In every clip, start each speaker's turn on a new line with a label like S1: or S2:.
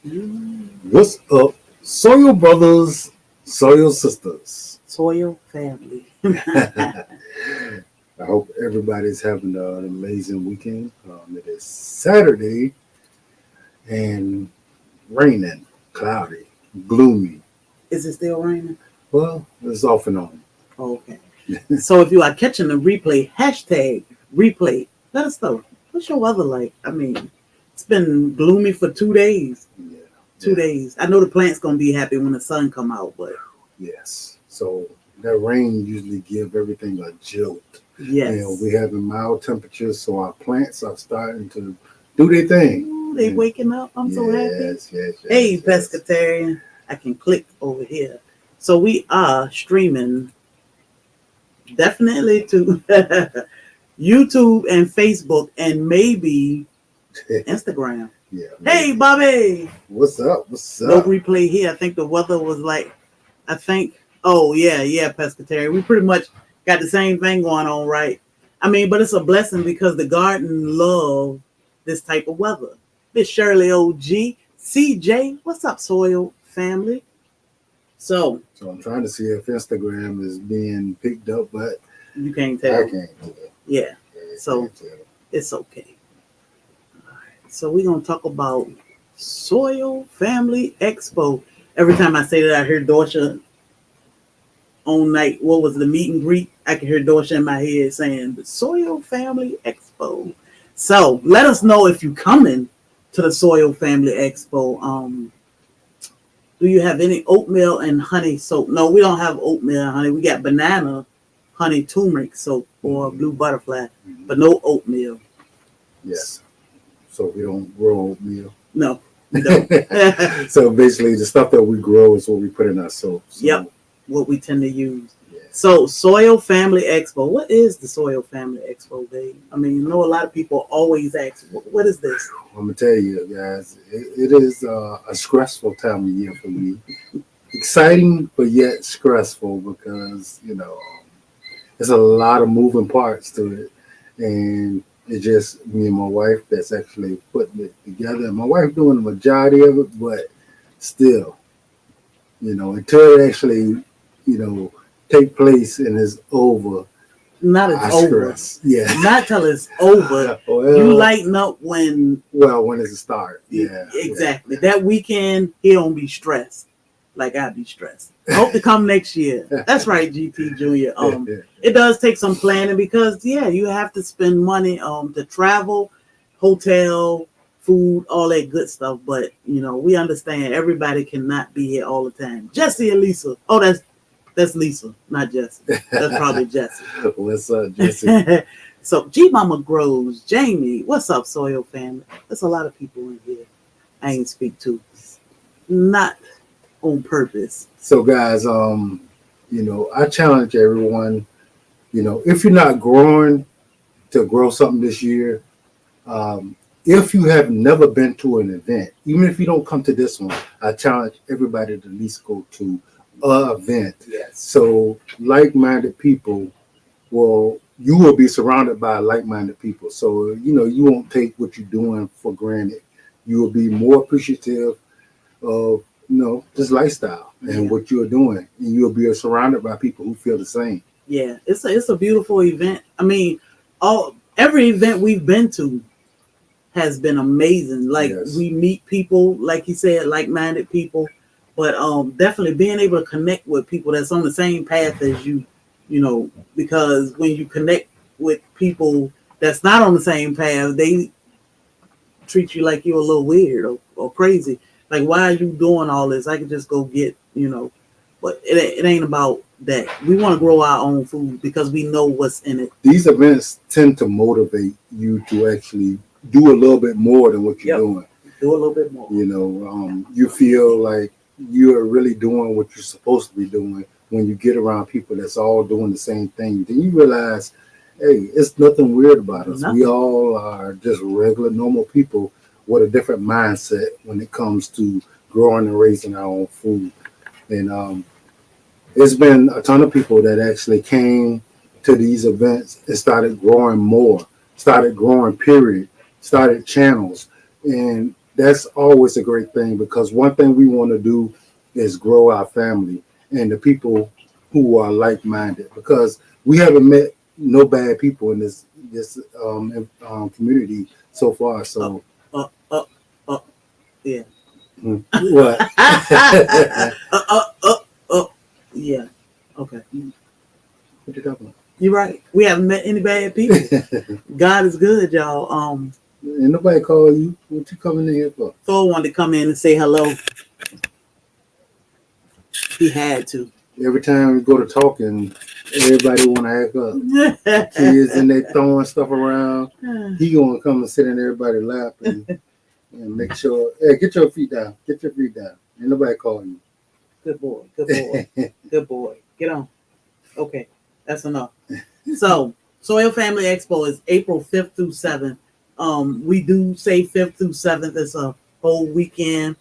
S1: What's up, Soil Brothers, Soil Sisters?
S2: Soil family.
S1: I hope everybody's having an amazing weekend. It is Saturday and raining, cloudy, gloomy.
S2: Is it still raining?
S1: Well, it's off and on.
S2: Okay. So if you are catching the replay, hashtag replay, let us know. What's your weather like? I mean, it's been gloomy for 2 days.
S1: Yeah.
S2: 2 days. I know the plant's gonna be happy when the sun come out, but
S1: Yes. So that rain usually give everything a jolt.
S2: yes.
S1: And we having mild temperatures, so our plants are starting to do their thing.
S2: Ooh, they waking up. I'm so happy.
S1: Yes.
S2: Hey, pescatarian. I can click over here. So we are streaming definitely to YouTube and Facebook and maybe Instagram.
S1: Yeah.
S2: Hey, Bobby.
S1: What's up?
S2: No replay here. I think the weather was like, oh, yeah, pescatarian. We pretty much got the same thing going on, right? I mean, but it's a blessing because the garden love this type of weather. Miss Shirley OG, CJ, what's up, Soil family? So
S1: I'm trying to see if Instagram is being picked up, but
S2: you can't tell.
S1: I can't tell.
S2: Yeah. So it's okay. All right. So we're gonna talk about Soil Family Expo. Every time I say that, I hear Dorsha on night. What was the meet and greet? I can hear Dorsha in my head saying the Soil Family Expo. So let us know if you're coming to the Soil Family Expo. Do you have any oatmeal and honey soap? No, we don't have oatmeal and honey. We got banana honey turmeric soap or blue butterfly, but no oatmeal.
S1: Yes. So we don't grow oatmeal.
S2: No, we don't.
S1: So basically, the stuff that we grow is what we put in our soap. So,
S2: yep, what we tend to use.
S1: Yeah.
S2: So Soil Family Expo. What is the Soil Family Expo, babe? I mean, you know, a lot of people always ask, what is this?
S1: I'm gonna tell you guys, it is a stressful time of year for me. Exciting, but yet stressful because there's a lot of moving parts to it, and it's just me and my wife that's actually putting it together. And my wife doing the majority of it, but still, until it actually, take place and is over.
S2: Not it's over.
S1: Stress. Yeah.
S2: Not till it's over.
S1: Well,
S2: you lighten up when
S1: it's a start. Yeah.
S2: Exactly. Yeah. That weekend he don't be stressed. Like I be stressed. I hope to come next year. That's right, GT Junior. It does take some planning because you have to spend money to travel, hotel, food, all that good stuff. But we understand everybody cannot be here all the time. Jesse and Lisa. Oh, that's Lisa, not Jesse. That's probably Jesse.
S1: What's up, Jesse?
S2: So G Mama Grows, Jamie, what's up, Soil family? There's a lot of people in here I ain't speak to. Not on purpose.
S1: So guys, I challenge everyone, if you're not growing to grow something this year, if you have never been to an event, even if you don't come to this one, I challenge everybody to at least go to an event.
S2: Yes.
S1: So like-minded people, you will be surrounded by like-minded people. So, you won't take what you're doing for granted. You will be more appreciative of, this lifestyle and what you're doing. And you'll be surrounded by people who feel the same.
S2: Yeah, it's a beautiful event. I mean, every event we've been to has been amazing. Like we meet people, like you said, like-minded people, but definitely being able to connect with people that's on the same path as you, because when you connect with people that's not on the same path, they treat you like you're a little weird or crazy. Like, why are you doing all this? I could just go get, but it ain't about that. We want to grow our own food because we know what's in it.
S1: These events tend to motivate you to actually do a little bit more than what you're doing.
S2: Do a little bit more.
S1: You feel like you're really doing what you're supposed to be doing when you get around people that's all doing the same thing. Then you realize, hey, it's nothing weird about us. We all are just regular, normal people with a different mindset when it comes to growing and raising our own food. And it's been a ton of people that actually came to these events and started growing more, started growing, period, started channels. And that's always a great thing, because one thing we want to do is grow our family and the people who are like minded, because we haven't met no bad people in this community so far.
S2: Uh,
S1: So
S2: uh, uh, uh, yeah.
S1: what?
S2: Uh, yeah. Okay.
S1: What you talking
S2: You're right. We haven't met any bad people.
S1: about?
S2: God is good, y'all.
S1: Ain't nobody call you. What you coming in here for?
S2: Thor wanted to come in and say hello. He had to.
S1: Every time we go to talking, everybody want to act up. Kids and they throwing stuff around. He gonna come and sit in everybody's lap and make sure. Hey, get your feet down. Get your feet down. Ain't nobody call you.
S2: Good boy. Good boy. Good boy. Get on. Okay, that's enough. So, SoilFamily Expo is April 5th through 7th. We do say 5th through 7th. It's a whole weekend.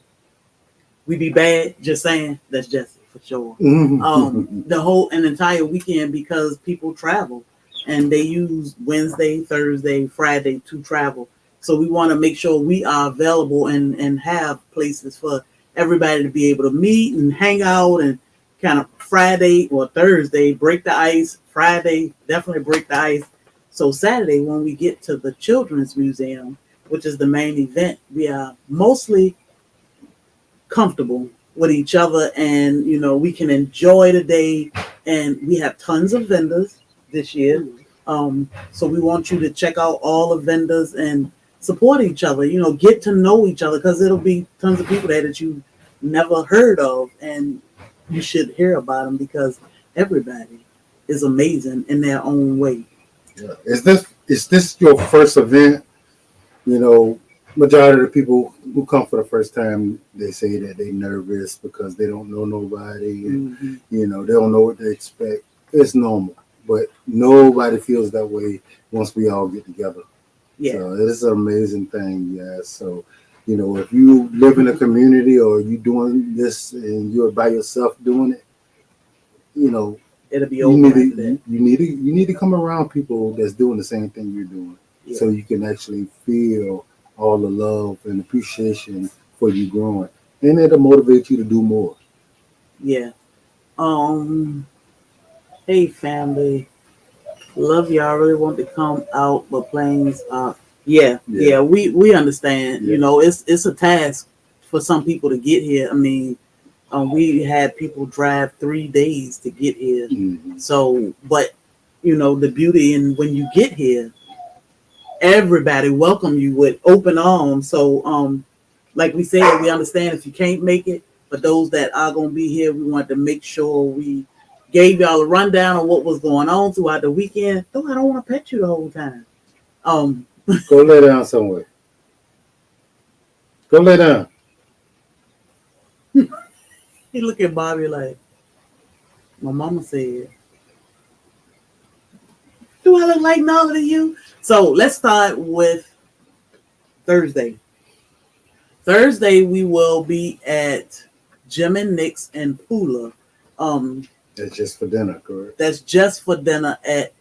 S2: We be bad, just saying. That's Jesse for sure. The whole an entire weekend, because people travel and they use Wednesday, Thursday, Friday to travel. So we want to make sure we are available and have places for everybody to be able to meet and hang out, and kind of Friday or Thursday break the ice. Friday definitely break the ice. So Saturday, when we get to the Children's Museum, which is the main event, we are mostly comfortable with each other, and we can enjoy the day. And we have tons of vendors this year. So we want you to check out all the vendors and support each other, get to know each other, because it'll be tons of people there that you never heard of, and you should hear about them, because everybody is amazing in their own way.
S1: Yeah. Is this your first event? Majority of the people who come for the first time, they say that they're nervous because they don't know nobody, and they don't know what to expect. It's normal, but nobody feels that way once we all get together.
S2: Yeah.
S1: So it's an amazing thing, yeah. So, if you live in a community or you doing this and you're by yourself doing it,
S2: it'll be over after that.
S1: You need to come around people that's doing the same thing you're doing, so you can actually feel all the love and appreciation for you growing, and it'll motivate you to do more.
S2: Yeah. Hey family, love y'all. Really want to come out, but planes. Yeah. We understand.
S1: Yeah.
S2: It's a task for some people to get here. I mean, we had people drive 3 days to get here.
S1: Mm-hmm.
S2: So, but the beauty in when you get here, everybody welcome you with open arms. So, like we said, we understand if you can't make it, but those that are gonna be here, we want to make sure we gave y'all a rundown on what was going on throughout the weekend. Though I don't want to pet you the whole time.
S1: Go lay down somewhere. Go lay down.
S2: He look at Bobby like, my mama said, do I look like Nala to you? So let's start with Thursday. Thursday, we will be at Jim and Nick's in Pula.
S1: That's just for dinner, correct?
S2: That's just for dinner at,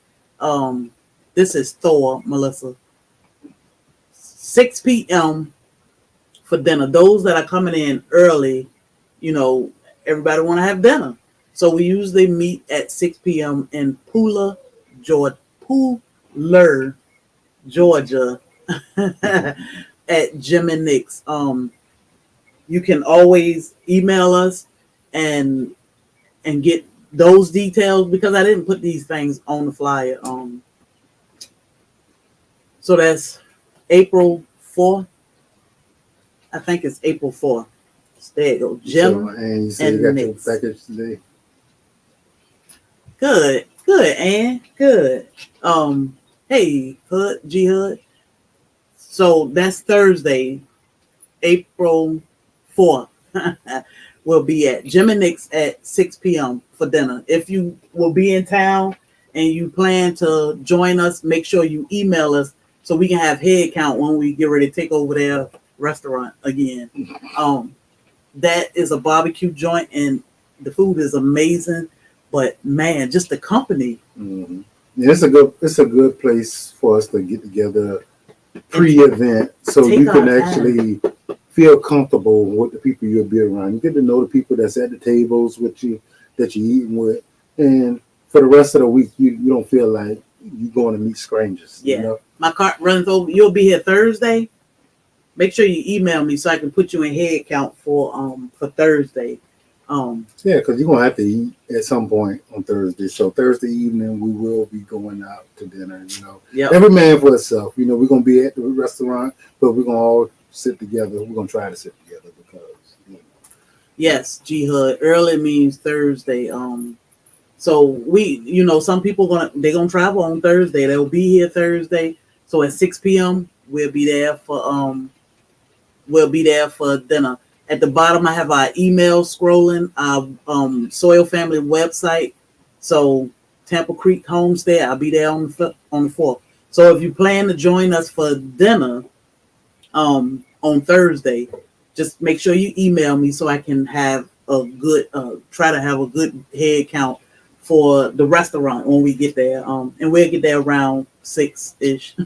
S2: this is Thor, Melissa. 6 p.m. for dinner. Those that are coming in early, everybody want to have dinner. So we usually meet at 6 p.m. in Pula, Georgia. At Jim and Nick's. You can always email us and get those details, because I didn't put these things on the flyer. So that's April 4th. I think it's April 4th. There you go. Jim
S1: and you said you got your package today.
S2: Good, Ann. Good. Hey, G Hood. So that's Thursday, April 4th. We'll be at Jim and Nick's at 6 p.m. for dinner. If you will be in town and you plan to join us, make sure you email us so we can have head count when we get ready to take over their restaurant again. That is a barbecue joint, and the food is amazing. But man, just the company.
S1: Mm-hmm. Yeah, it's a good place for us to get together pre-event, so you can actually feel comfortable with the people you'll be around. You get to know the people that's at the tables with you, that you're eating with, and for the rest of the week, you don't feel like you're going to meet strangers.
S2: Yeah.
S1: You know?
S2: My cart runs over. You'll be here Thursday. Make sure you email me so I can put you in head count for Thursday.
S1: Yeah, because you're gonna have to eat at some point on Thursday. So Thursday evening we will be going out to dinner. You know,
S2: yep.
S1: Every man for himself. You know, we're gonna be at the restaurant, but we're gonna all sit together. We're gonna try to sit together because. You know.
S2: Yes, G Hood. Early means Thursday. So we, some people they're gonna travel on Thursday. They'll be here Thursday. So at 6 p.m. we'll be there for dinner. At the bottom, I have our email scrolling, our SoilFamily website. So Tampa Creek Homestead, I'll be there on the 4th. So if you plan to join us for dinner on Thursday, just make sure you email me so I can have a good, try to have a good head count for the restaurant when we get there. And we'll get there around 6-ish.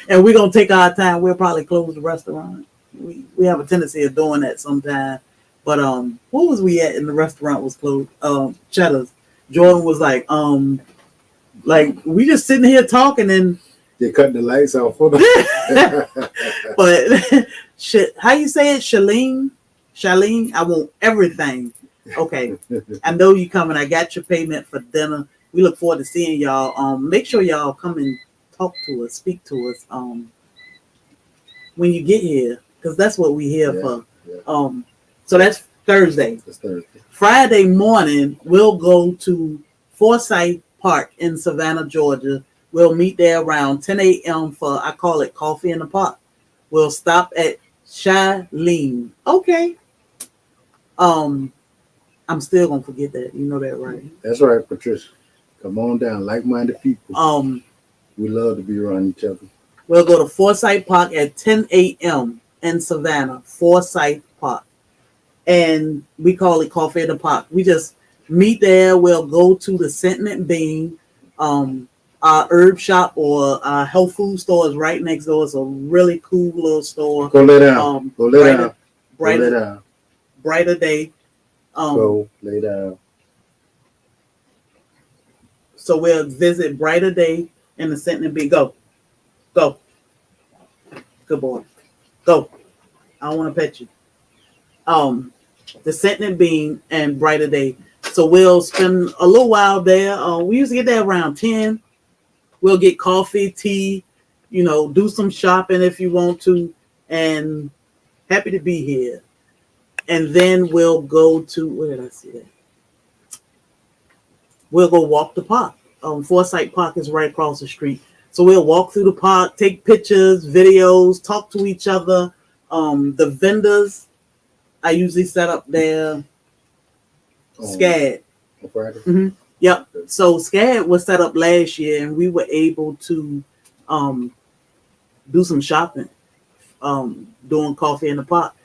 S2: And we're going to take our time. We'll probably close the restaurant. We have a tendency of doing that sometimes. But what was we at in the restaurant was closed? Cheddar's. Jordan was like we just sitting here talking and
S1: they cut the lights off for them.
S2: But how you say it? Shalene, I want everything. Okay. I know you coming. I got your payment for dinner. We look forward to seeing y'all. Make sure y'all come and talk to us, speak to us when you get here. Because that's what we're here for. Yeah. So that's Thursday.
S1: That's Thursday.
S2: Friday morning, we'll go to Forsyth Park in Savannah, Georgia. We'll meet there around 10 a.m. for, I call it Coffee in the Park. We'll stop at Shalene. Okay. I'm still going to forget that. You know that, right?
S1: That's right, Patricia. Come on down. Like-minded people. We love to be around each other.
S2: We'll go to Forsyth Park at 10 a.m. in Savannah, Forsyth Park. And we call it Coffee in the Park. We just meet there. We'll go to the Sentiment Bean. Our herb shop or our health food store is right next door. It's a really cool little store.
S1: Go lay down. Go lay down.
S2: Brighter, go lay down. Brighter day.
S1: Go lay down.
S2: So we'll visit Brighter Day in the Sentiment Bean. Go. Good boy. Go. I don't want to pet you. The Sentiment Bean and Brighter Day. So we'll spend a little while there. We usually get there around 10. We'll get coffee, tea, do some shopping if you want to. And happy to be here. And then we'll go to, where did I see that? We'll go walk the park. Forsyth Park is right across the street. So we'll walk through the park, take pictures, videos, talk to each other. The vendors, I usually set up there. SCAD. Mm-hmm. Yep. So SCAD was set up last year, and we were able to do some shopping, doing Coffee in the Park.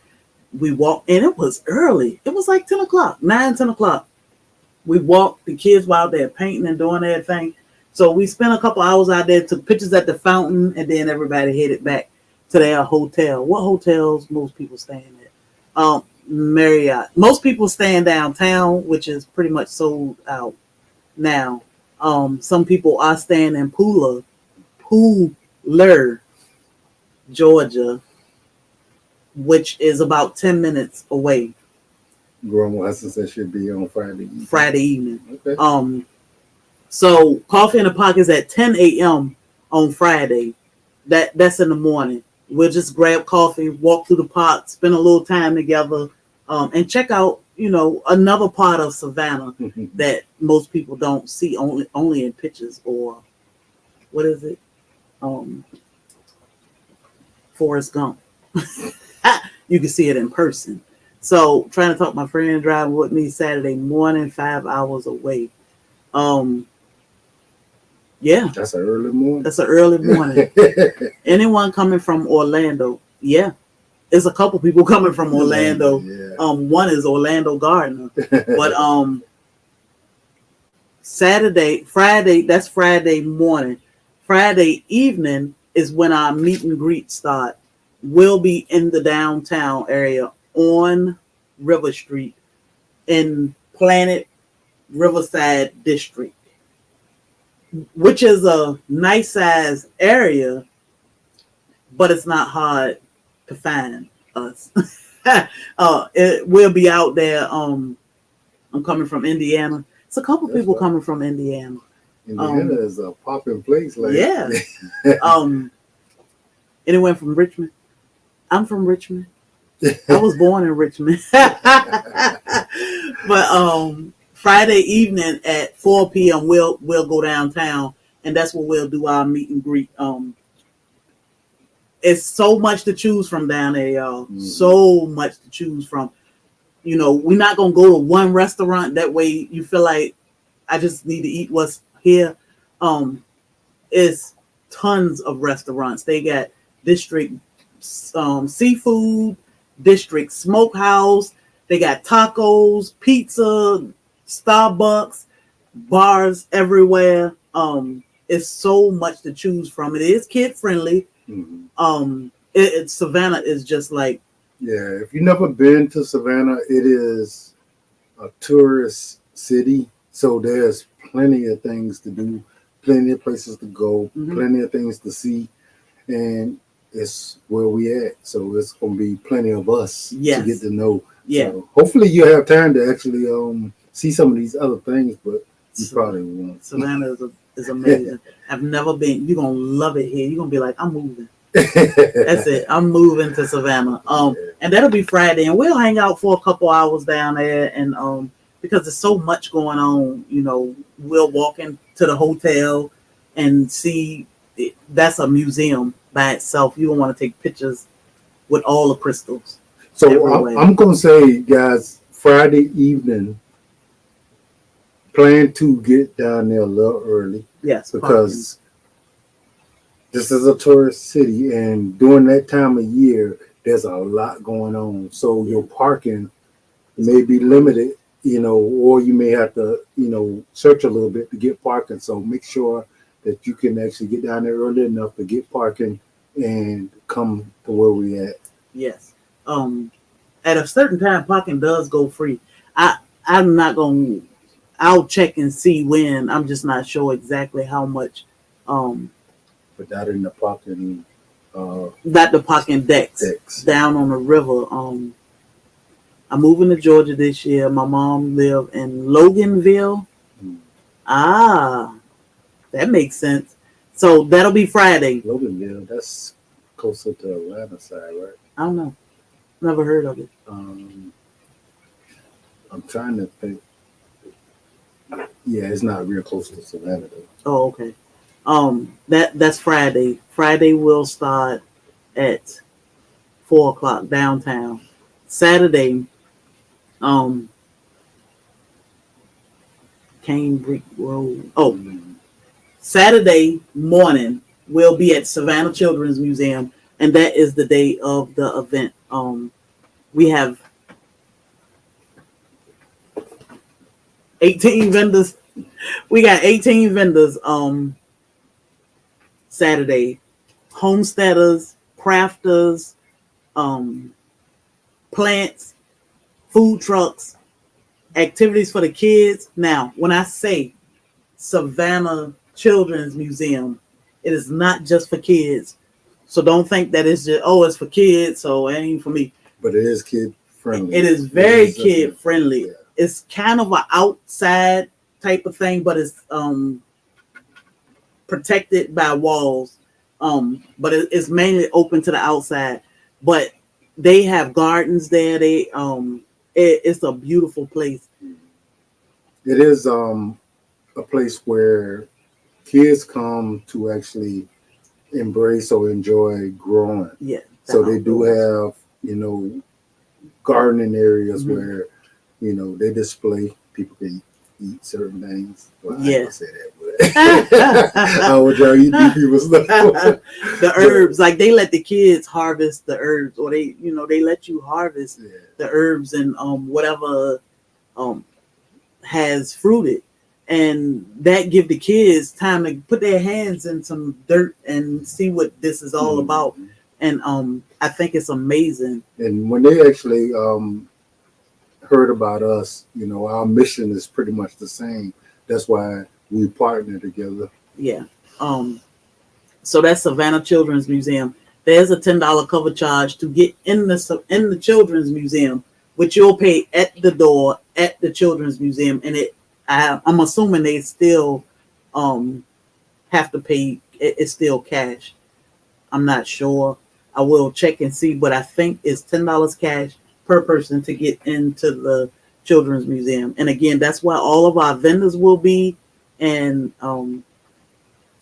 S2: We walked, and it was early. It was like 10 o'clock, 10 o'clock. We walked. The kids were out there painting and doing their thing. So we spent a couple hours out there, took pictures at the fountain, and then everybody headed back to their hotel. What hotels most people staying at? Marriott. Most people staying downtown, which is pretty much sold out now. Some people are staying in Pooler, Georgia, which is about 10 minutes away.
S1: Grandma said she'll be on Friday evening.
S2: Friday evening.
S1: Okay.
S2: So Coffee in the Park is at 10 a.m. on Friday. That's in the morning. We'll just grab coffee, walk through the park, spend a little time together, and check out, another part of Savannah that most people don't see only in pictures or what is it? Forrest Gump. You can see it in person. So trying to talk my friend driving with me Saturday morning, 5 hours away. Yeah.
S1: That's an early morning.
S2: That's an early morning. Anyone coming from Orlando? Yeah. There's a couple people coming from Orlando.
S1: Yeah.
S2: One is Orlando Gardner. But Friday, that's Friday morning. Friday evening is when our meet and greet start. will be in the downtown area on River Street in Planet Riverside District, which is a nice size area, but it's not hard to find us. We'll be out there. I'm coming from Indiana. It's a couple
S1: That's
S2: people
S1: right.
S2: coming from Indiana.
S1: Indiana is a popping place. Like,
S2: yeah. Anyone from Richmond? I'm from Richmond. I was born in Richmond. But Friday evening at 4 p.m. we'll go downtown, and that's where we'll do our meet and greet. It's so much to choose from down there, y'all. So much to choose from. You know, we're not gonna go to one restaurant. That way you feel like I just need to eat what's here. It's tons of restaurants. They got district seafood, district smokehouse. They got tacos, pizza, Starbucks, bars everywhere. It's so much to choose from. It is kid friendly. Savannah is just like,
S1: yeah. If you've never been to Savannah, it is a tourist city, so there's plenty of things to do, plenty of places to go, plenty of things to see, and it's where we at. So it's gonna be plenty of us to get to know.
S2: Yeah.
S1: So hopefully you have time to actually see some of these other things, but you probably won't.
S2: Savannah is amazing. I've never been. You're gonna love it here. You're gonna be like, I'm moving. That's it. I'm moving to Savannah. And that'll be Friday, and we'll hang out for a couple hours down there, and because there's so much going on, you know, we'll walk into the hotel and see. That's a museum by itself. You don't want to take pictures with all the crystals.
S1: So I'm going to say, guys, Friday evening, plan to get down there a little early.
S2: Yes,
S1: because this is a tourist city, and during that time of year, there's a lot going on. So your parking may be limited, you know, or you may have to, you know, search a little bit to get parking. So make sure that you can actually get down there early enough to get parking and come to where we at.
S2: Yes. At a certain time, parking does go free. I'm not gonna. I'll check and see when. I'm just not sure exactly how much.
S1: But not in the parking.
S2: Not the parking decks down on the river. I'm moving to Georgia this year. My mom lived in Loganville. That makes sense. So that'll be Friday.
S1: Loganville, that's closer to Atlanta side, right?
S2: I don't know. Never heard of it.
S1: I'm trying to think. Yeah, it's not real close to Savannah though.
S2: Oh, okay. That's Friday. Friday will start at 4:00 downtown. Saturday, Cambridge Road. Saturday morning we'll be at Savannah Children's Museum, and that is the day of the event. We have 18 vendors. We got 18 vendors. Saturday, homesteaders, crafters, plants, food trucks, activities for the kids. Now, when I say Savannah Children's Museum, it is not just for kids. So don't think that it's just, it's for kids, so it ain't for me.
S1: But it is kid friendly.
S2: It is very kid friendly. Yeah. It's kind of an outside type of thing, but it's protected by walls. But it's mainly open to the outside. But they have gardens there. It's a beautiful place.
S1: It is a place where kids come to actually embrace or enjoy growing.
S2: Yeah.
S1: So they do have, you know, gardening areas where, you know, they display. People can eat certain things. Well, I don't say that, but I would try to eat people's stuff.
S2: The herbs, like they let the kids harvest the herbs, or they let you harvest the herbs and whatever has fruited, and that give the kids time to put their hands in some dirt and see what this is all about. And I think it's amazing.
S1: And when they actually heard about us, our mission is pretty much the same. That's why we partner together.
S2: Yeah. So that's Savannah Children's Museum. There's a $10 cover charge to get in the Children's Museum, which you'll pay at the door at the Children's Museum. And I'm assuming they still have to pay. It's still cash. I'm not sure. I will check and see, but I think it's $10 cash per person to get into the Children's Museum. And again, that's where all of our vendors will be, and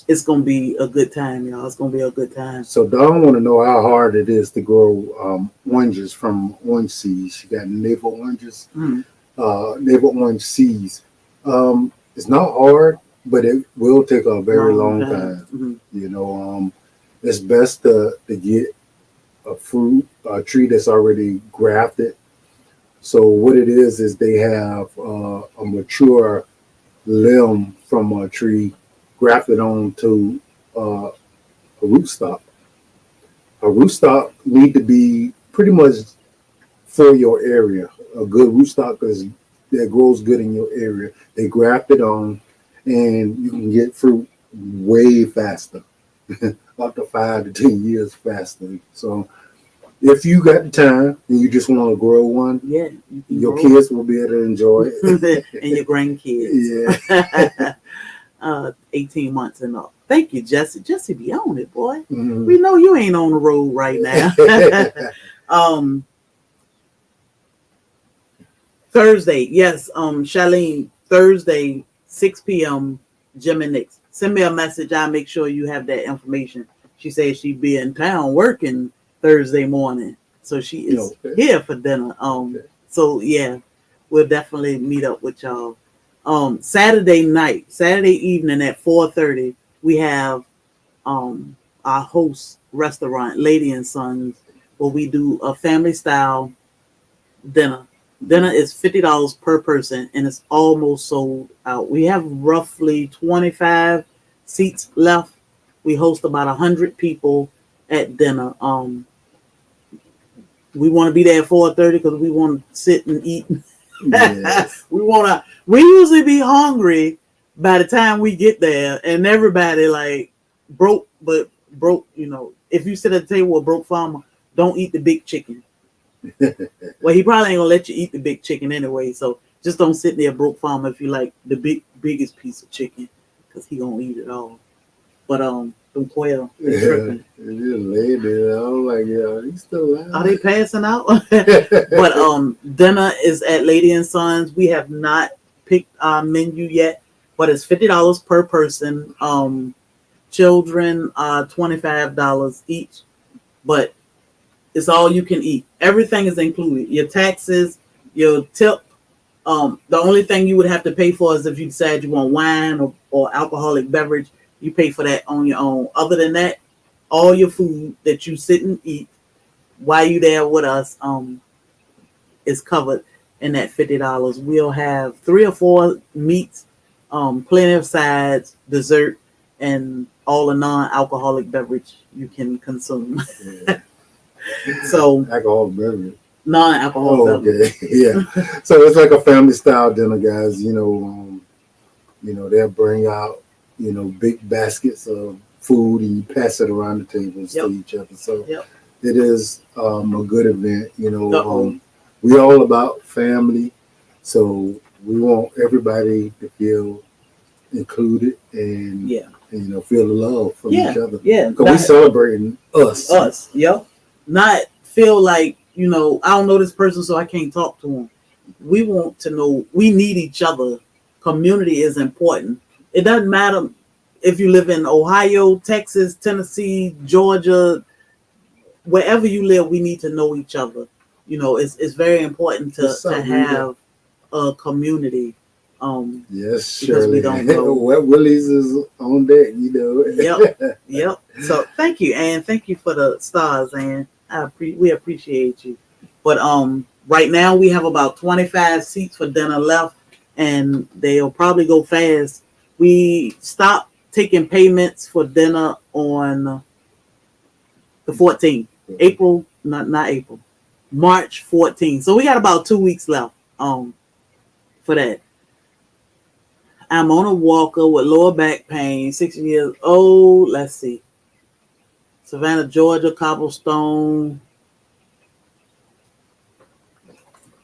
S2: it's gonna be a good time, y'all. It's gonna be a good time.
S1: So Dawn want to know how hard it is to grow oranges from orange seeds. She got navel oranges, navel orange seeds. It's not hard, but it will take a very long time. Mm-hmm. It's best to get a tree that's already grafted. So what it is they have a mature limb from a tree grafted onto a rootstock. A rootstock need to be pretty much for your area. A good rootstock that grows good in your area. They graft it on, and you can get fruit way faster, up to 5 to 10 years faster. So if you got the time and you just want to grow one, your kids will be able to enjoy it.
S2: And your grandkids. Yeah. 18 months and up. Thank you, Jesse. Jesse be on it, boy. Mm-hmm. We know you ain't on the road right now. Thursday, yes, Charlene, Thursday, 6 p.m., Jim and Nick's. Send me a message. I'll make sure you have that information. She says she'd be in town working Thursday morning. So she is here for dinner. So yeah, we'll definitely meet up with y'all. Saturday evening at 4:30, we have our host restaurant, Lady and Sons, where we do a family style dinner. Dinner is $50 per person, and it's almost sold out. We have roughly 25 seats left. We host about 100 people at dinner. We want to be there at 4:30 because we want to sit and eat. Yes. We usually be hungry by the time we get there, and everybody like broke. If you sit at the table with a broke farmer, don't eat the big chicken. Well, he probably ain't gonna let you eat the big chicken anyway, so just don't sit there broke farmer if you like the biggest piece of chicken, because he gonna eat it all. But them quail, they tripping.
S1: I'm like, he's still alive.
S2: Are they passing out? But dinner is at Lady and Sons. We have not picked our menu yet, but it's $50 per person. Children are $25 each, but it's all you can eat. Everything is included. Your taxes, your tip. The only thing you would have to pay for is if you decide you want wine or alcoholic beverage. You pay for that on your own. Other than that, all your food that you sit and eat while you there with us is covered in that $50. We'll have 3 or 4 meats, plenty of sides, dessert, and all the non-alcoholic beverage you can consume. Yeah. So
S1: alcoholic beverage.
S2: Non-alcoholic beverage.
S1: Okay. Yeah. So it's like a family style dinner, guys. They'll bring out big baskets of food, and you pass it around the tables to each other. So it is a good event. We're all about family, so we want everybody to feel included and feel the love from each other. Yeah, because we're celebrating us.
S2: Us, not feel like I don't know this person, so I can't talk to them. We want to know we need each other. Community is important. It doesn't matter if you live in Ohio, Texas, Tennessee, Georgia, wherever you live, we need to know each other. It's very important to have a community.
S1: Yes, Shirley. Wet Willie's is on deck,
S2: Yep. So thank you, Ann. Thank you for the stars, Ann. We appreciate you. But right now we have about 25 seats for dinner left, and they'll probably go fast. We stopped taking payments for dinner on The 14th. April, not April. March 14th. So we got about 2 weeks left for that. I'm on a walker with lower back pain, 6 years old. Let's see. Savannah, Georgia, cobblestone.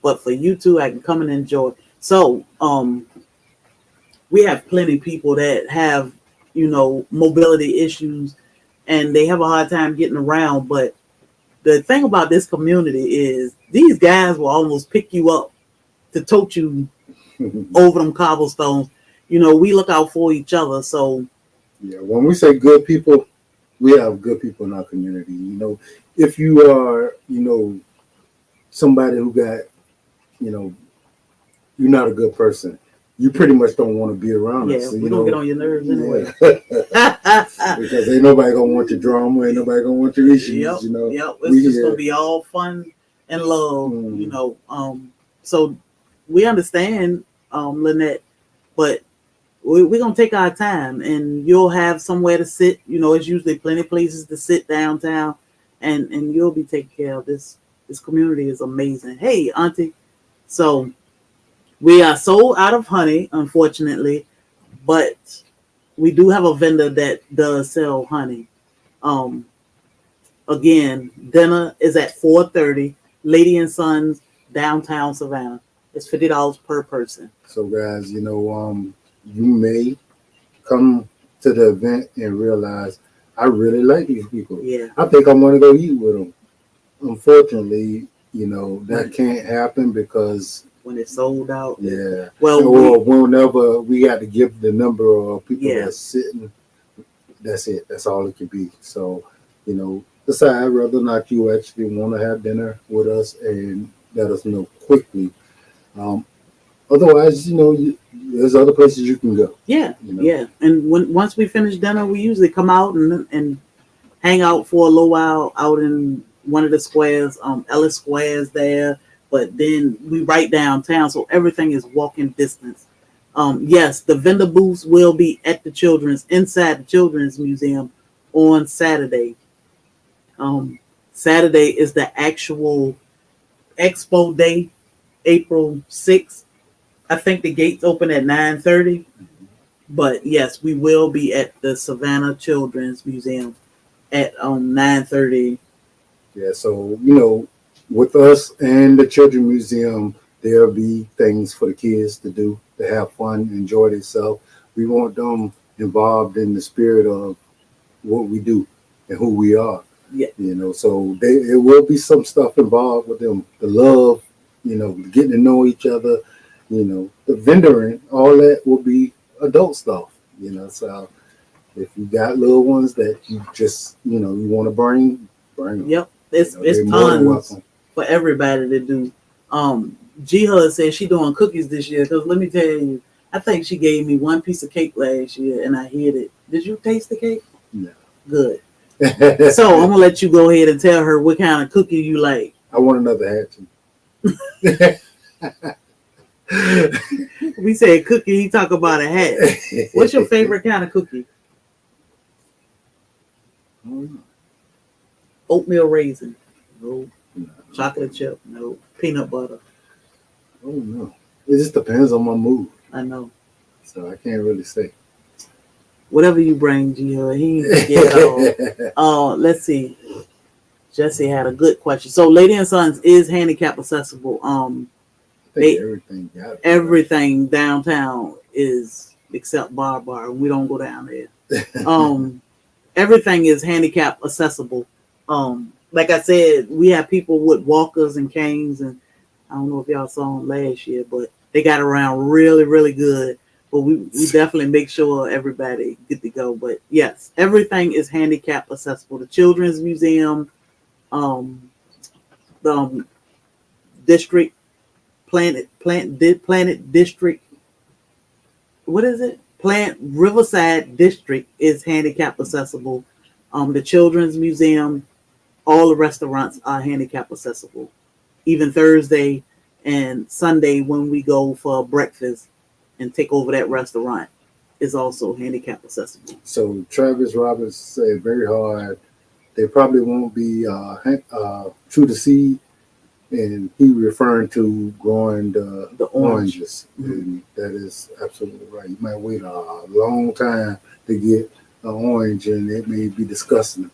S2: But for you two, I can come and enjoy. So, we have plenty of people that have, mobility issues and they have a hard time getting around. But the thing about this community is these guys will almost pick you up to tote you over them cobblestones. We look out for each other. So,
S1: yeah, when we say good people, we have good people in our community. If you are, somebody who got, you're not a good person, you pretty much don't want to be around us.
S2: Yeah, we're going to get on your nerves anyway.
S1: Because ain't nobody going to want your drama, ain't nobody going to want your issues,
S2: Yep, it's just going to be all fun and love, So we understand, Lynette, but we're going to take our time and you'll have somewhere to sit. It's usually plenty of places to sit downtown and you'll be taken care of. This community is amazing. Hey, Auntie. So we are sold out of honey, unfortunately, but we do have a vendor that does sell honey. Again, dinner is at 4:30, Lady and Sons, downtown Savannah. It's $50 per person.
S1: So guys, you may come to the event and realize I really like these people.
S2: Yeah.
S1: I think I'm going to go eat with them. Unfortunately, that can't happen because
S2: when it's sold out.
S1: Yeah.
S2: Well,
S1: whenever we got to give the number of people that's sitting, that's it. That's all it could be. So, decide whether or not you actually want to have dinner with us and let us know quickly. Otherwise, there's other places you can go.
S2: Yeah, yeah. And once we finish dinner, we usually come out and hang out for a little while out in one of the squares. Ellis Square is there, but then we right downtown, so everything is walking distance. Yes, the vendor booths will be at inside the Children's Museum on Saturday. Saturday is the actual expo day, April 6th. I think the gates open at 9:30. But yes, we will be at the Savannah Children's Museum at 9:30.
S1: Yeah, so with us and the Children's Museum, there'll be things for the kids to do, to have fun, enjoy themselves. We want them involved in the spirit of what we do and who we are.
S2: Yeah.
S1: So it will be some stuff involved with them. The love, getting to know each other, the vendoring, all that will be adult stuff, So if you got little ones that you just, you want to bring them.
S2: Yep. It's tons for everybody to do. G-Hud said she doing cookies this year because let me tell you, I think she gave me one piece of cake last year and I hid it. Did you taste the cake?
S1: No.
S2: Good. So I'm gonna let you go ahead and tell her what kind of cookie you like.
S1: I want another hat too.
S2: We said cookie, he talk about a hat. What's your favorite kind of cookie? Oatmeal raisin. No. Chocolate chip. No. Peanut butter.
S1: Oh no. It just depends on my mood.
S2: I know.
S1: So I can't really say.
S2: Whatever you bring, Gio, he ain't get it all. Let's see. Jesse had a good question. So Lady and Sons is handicap accessible. Everything downtown is except Bar. We don't go down there. Everything is handicap accessible. Like I said, we have people with walkers and canes, and I don't know if y'all saw them last year, but they got around really, really good. But we definitely make sure everybody get to go. But yes, everything is handicap accessible. The Children's Museum, the district, Planet District. What is it? Riverside District is handicap accessible. The Children's Museum, all the restaurants are handicap accessible. Even Thursday and Sunday when we go for breakfast and take over that restaurant is also handicap accessible.
S1: So Travis Roberts said very hard they probably won't be true to seed, and he referring to growing
S2: The orange.
S1: oranges, and that is absolutely right. You might wait a long time to get an orange, and it may be disgusting,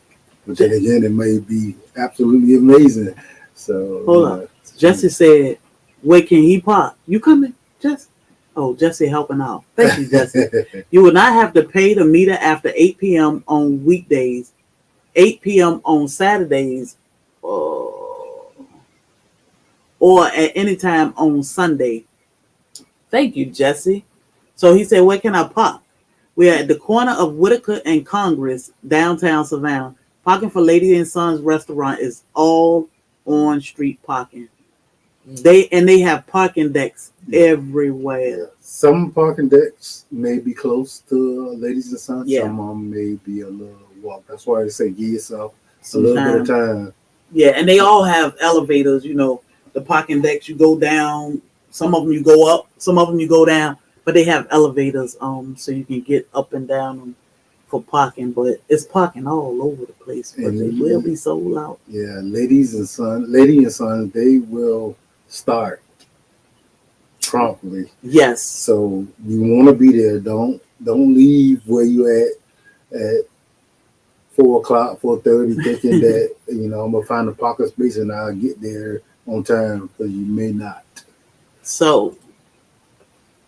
S1: but then again, it may be absolutely amazing. So
S2: Hold up. Jesse said, "Where can he park? You coming, Jesse?" Oh, Jesse helping out. Thank you, Jesse. You will not have to pay the meter after 8 p.m. on weekdays, 8 p.m. on Saturdays, or at any time on Sunday. Thank you, Jesse. So he said, "Where can I park?" We are at the corner of Whitaker and Congress, downtown Savannah. Parking for Lady and Sons restaurant is all on street parking. They have parking decks everywhere.
S1: Some parking decks may be close to Ladies and Sons.
S2: Yeah.
S1: Some of them may be a little walk. That's why I say give yourself a little bit of time.
S2: Yeah, and they all have elevators. You know, the parking decks, you go down. Some of them you go up. Some of them you go down. But they have elevators, so you can get up and down them for parking. But it's parking all over the place. But
S1: And
S2: they will be sold out.
S1: Yeah, Lady and Sons, they will start promptly.
S2: Yes.
S1: So you want to be there. Don't leave where you at 4:00, 4:30, thinking that I'm gonna find a parking space and I'll get there on time, because you may not.
S2: So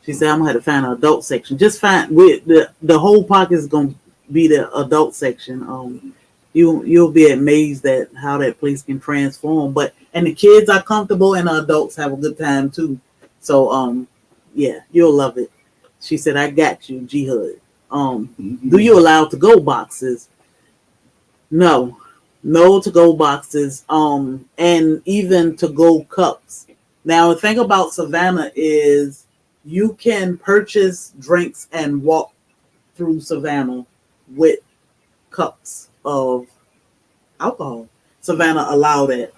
S2: she said, "I'm gonna have to find an adult section. Just find with the whole park is gonna be the adult section. You'll be amazed at how that place can transform. And the kids are comfortable, and the adults have a good time too. So yeah, you'll love it." She said, "I got you, G Hood. Do you allow to go boxes?" No to go boxes. And even to go cups. Now, the thing about Savannah is you can purchase drinks and walk through Savannah with cups of alcohol. Savannah allowed that.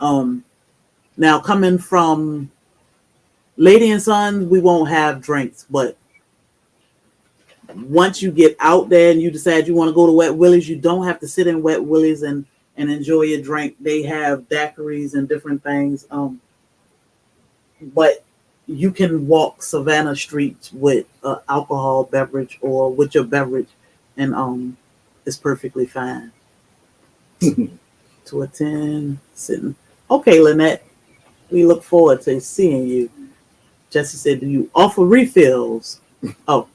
S2: Now, coming from Lady and Sons, we won't have drinks, but once you get out there and you decide you want to go to Wet Willie's, you don't have to sit in Wet Willie's and enjoy your drink. They have daiquiris and different things. But you can walk Savannah streets with alcohol beverage or with your beverage, and it's perfectly fine. To attend, sitting. Okay, Lynette, we look forward to seeing you. Jesse said, "Do you offer refills?" Oh,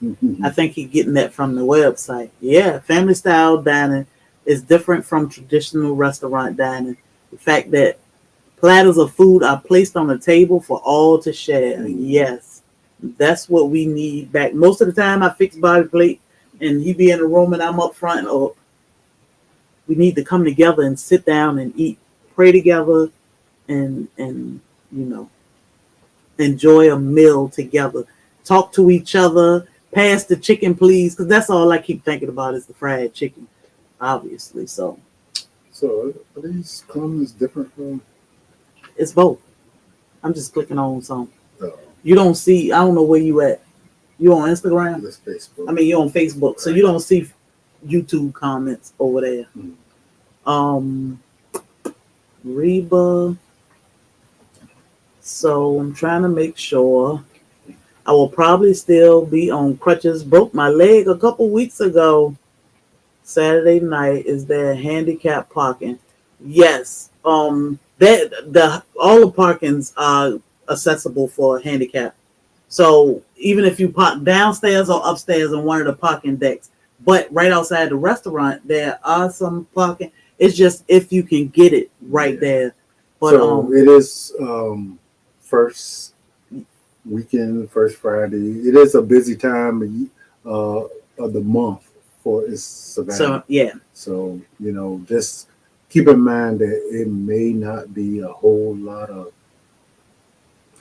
S2: I think he's getting that from the website. Yeah, family style dining is different from traditional restaurant dining. The fact that platters of food are placed on the table for all to share. Yes, that's what we need back. Most of the time, I fix Bobby plate, and he be in the room, and I'm up front. Or we need to come together and sit down and eat, pray together, and enjoy a meal together. Talk to each other. Pass the chicken, please, because that's all I keep thinking about is the fried chicken, obviously. So
S1: are these comments different from?
S2: It's both. I'm just clicking on some.
S1: Oh.
S2: You don't see. I don't know where you at. You on Instagram?
S1: That's Facebook.
S2: I mean, you on Facebook, so you don't see YouTube comments over there. Reba. So I'm trying to make sure. I will probably still be on crutches. Broke my leg a couple weeks ago. Saturday night. Is there handicap parking? Yes. All the parkings are accessible for handicap. So even if you park downstairs or upstairs on one of the parking decks, but right outside the restaurant, there are some parking. It's just if you can get it right there. But
S1: so it is first weekend, first Friday. It is a busy time of the month for Savannah.
S2: So yeah.
S1: So just keep in mind that it may not be a whole lot of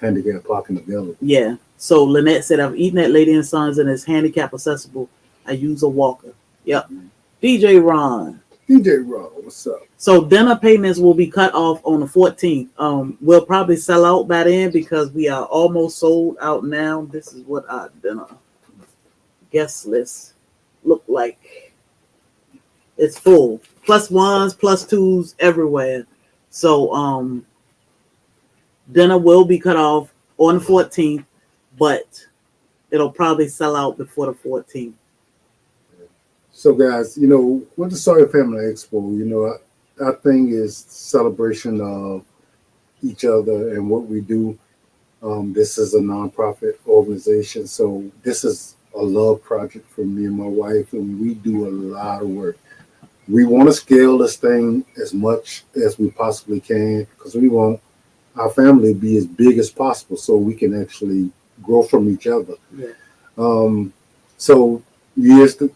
S1: handicap parking available.
S2: Yeah. So Lynette said, "I've eaten at Lady and Sons and it's handicap accessible. I use a walker." Yep. DJ Ron,
S1: what's up?
S2: So dinner payments will be cut off on the 14th. We'll probably sell out by then because we are almost sold out now. This is what our dinner guest list look like. It's full. Plus ones, plus twos everywhere. So dinner will be cut off on the 14th, but it'll probably sell out before the 14th.
S1: So, guys, with the SoilFamily Expo, our thing is celebration of each other and what we do. This is a nonprofit organization, so this is a love project for me and my wife, and we do a lot of work. We want to scale this thing as much as we possibly can because we want our family to be as big as possible so we can actually grow from each other.
S2: Yeah.
S1: So years to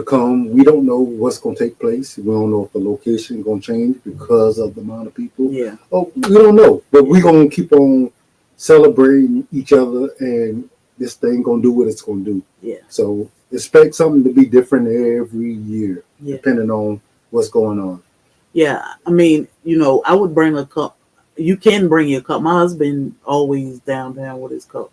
S1: come, we don't know what's going to take place. We don't know if the location is going to change because of the amount of people.
S2: Yeah.
S1: Oh, we don't know, but we're going to keep on celebrating each other, and this thing going to do what it's going to do.
S2: Yeah.
S1: So expect something to be different every year, depending on what's going on.
S2: Yeah. I mean, I would bring a cup. You can bring your cup. My husband always downtown with his cup.